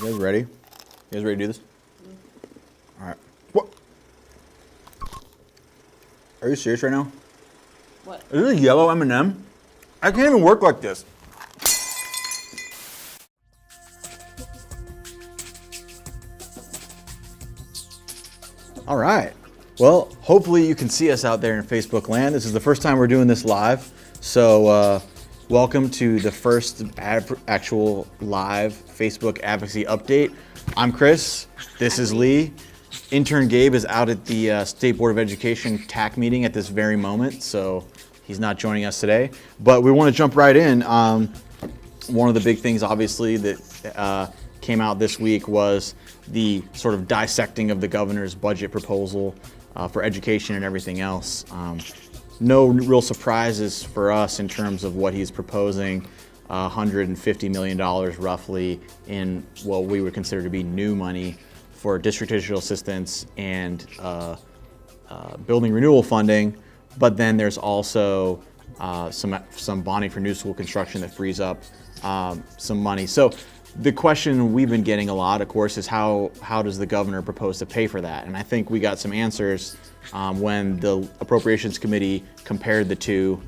You guys ready? You guys ready to do this? All right. What? Are you serious right now? What? Is this a yellow M&M? I can't even work like this. All right. Well, hopefully you can see us out there in Facebook land. This is the first time we're doing this live. So welcome to the first actual live Facebook advocacy update. I'm Chris. This is Lee. Intern Gabe is out at the State Board of Education TAC meeting at this very moment, so he's not joining us today. But we want to jump right in. One of the big things, obviously, that came out this week was the sort of dissecting of the governor's budget proposal for education and everything else. No real surprises for us in terms of what he's proposing. $150 million roughly in what we would consider to be new money for district digital assistance and building renewal funding. But then there's also some bonding for new school construction that frees up some money. So the question we've been getting a lot, of course, is how does the governor propose to pay for that? And I think we got some answers when the Appropriations Committee compared the two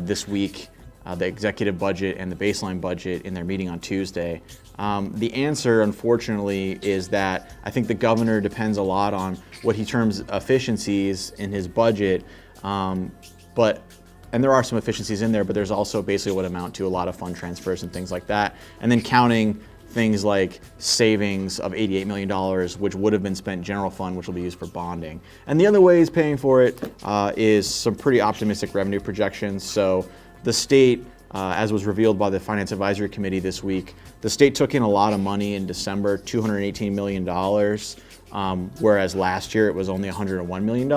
this week, the executive budget and the baseline budget in their meeting on Tuesday. The answer, unfortunately, is that I think the governor depends a lot on what he terms efficiencies in his budget, and there are some efficiencies in there, but there's also basically what amount to a lot of fund transfers and things like that, and then counting things like savings of $88 million, which would have been spent general fund, which will be used for bonding. And the other way he's paying for it is some pretty optimistic revenue projections. So the state, as was revealed by the Finance Advisory Committee this week, the state took in a lot of money in December, $218 million, whereas last year it was only $101 million.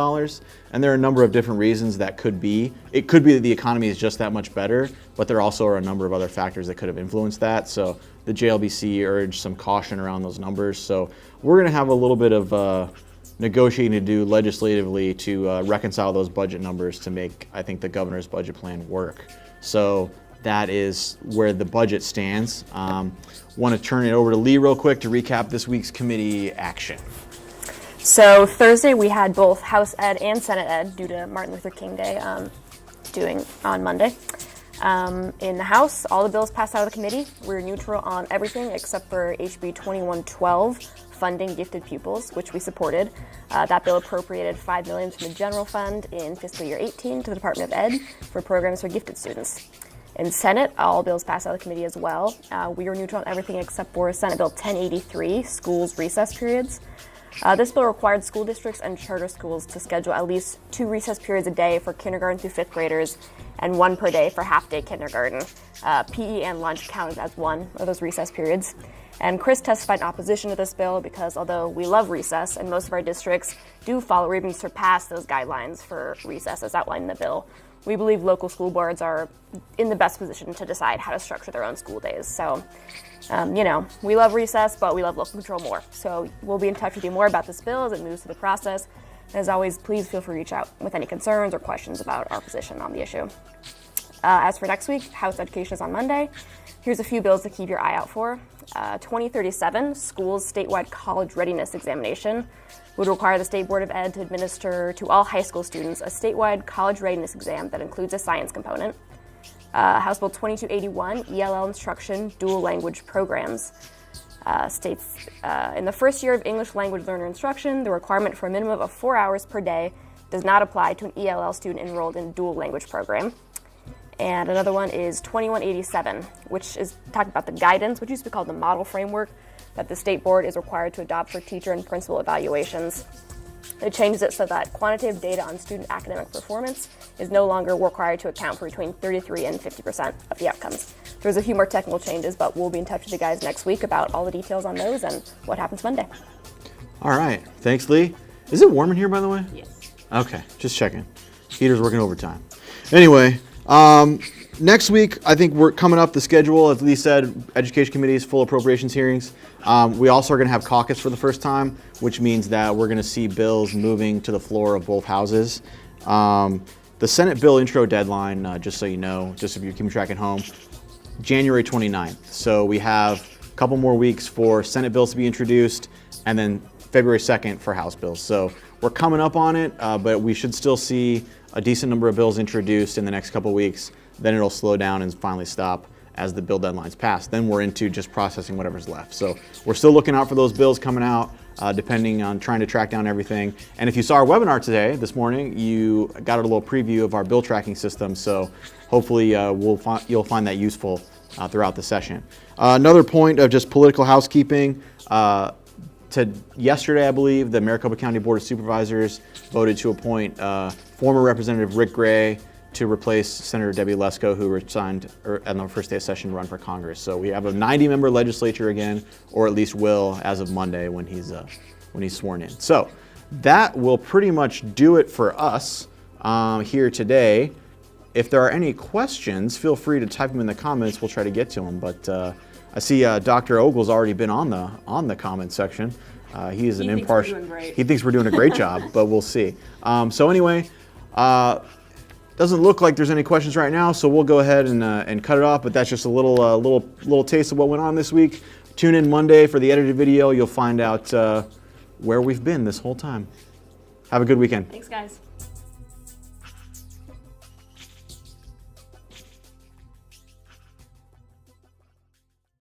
And there are a number of different reasons that could be. It could be that the economy is just that much better, but there also are a number of other factors that could have influenced that. So the JLBC urged some caution around those numbers. So we're going to have a little bit of negotiating to do legislatively to reconcile those budget numbers to make, I think, the governor's budget plan work. So that is where the budget stands. Want to turn it over to Lee real quick to recap this week's committee action. So Thursday we had both House Ed and Senate Ed due to Martin Luther King Day doing on Monday. In the House, all the bills passed out of the committee. We're neutral on everything except for HB 2112, funding gifted pupils, which we supported. That bill appropriated $5 million from the general fund in fiscal year 18 to the Department of Ed for programs for gifted students. In Senate, all bills passed out of the committee as well. We were neutral on everything except for Senate Bill 1083, schools recess periods. This bill required school districts and charter schools to schedule at least 2 recess periods a day for kindergarten through 5th graders and 1 per day for half-day kindergarten. PE and lunch counted as one of those recess periods. And Chris testified in opposition to this bill because although we love recess and most of our districts do follow or even surpass those guidelines for recess as outlined in the bill, we believe local school boards are in the best position to decide how to structure their own school days. So, we love recess, but we love local control more. So we'll be in touch with you more about this bill as it moves through the process. And as always, please feel free to reach out with any concerns or questions about our position on the issue. As for next week, House Education is on Monday. Here's a few bills to keep your eye out for. 2037, Schools Statewide College Readiness Examination would require the State Board of Ed to administer to all high school students a statewide college readiness exam that includes a science component. House Bill 2281, ELL instruction, dual language programs, states in the first year of English language learner instruction, the requirement for a minimum of 4 hours per day does not apply to an ELL student enrolled in dual language program. And another one is 2187, which is talking about the guidance, which used to be called the model framework, that the state board is required to adopt for teacher and principal evaluations. It changes it so that quantitative data on student academic performance is no longer required to account for between 33 and 50% of the outcomes. There's a few more technical changes, but we'll be in touch with you guys next week about all the details on those and what happens Monday. All right. Thanks, Lee. Is it warm in here, by the way? Yes. Okay, just checking. Heater's working overtime. Anyway, next week, I think we're coming up the schedule, as Lee said, Education Committee's full appropriations hearings. We also are going to have caucus for the first time, which means that we're going to see bills moving to the floor of both houses. The Senate bill intro deadline, just so you know, just if you're keeping track at home, January 29th. So we have couple more weeks for Senate bills to be introduced, and then February 2nd for House bills. So we're coming up on it, but we should still see a decent number of bills introduced in the next couple weeks. Then it'll slow down and finally stop as the bill deadlines pass. Then we're into just processing whatever's left. So we're still looking out for those bills coming out, depending on trying to track down everything. And if you saw our webinar today, this morning, you got a little preview of our bill tracking system. So hopefully you'll find that useful throughout the session. Another point of just political housekeeping. Yesterday, I believe, the Maricopa County Board of Supervisors voted to appoint former Representative Rick Gray to replace Senator Debbie Lesko, who resigned on the first day of session to run for Congress. So we have a 90-member legislature again, or at least will as of Monday when he's sworn in. So that will pretty much do it for us here today. If there are any questions, feel free to type them in the comments. We'll try to get to them. But I see Dr. Ogle's already been on the comment section. He is an impartial. He thinks we're doing a great job, but we'll see. So anyway. Doesn't look like there's any questions right now, so we'll go ahead and cut it off. But that's just a little taste of what went on this week. Tune in Monday for the edited video. You'll find out where we've been this whole time. Have a good weekend. Thanks, guys.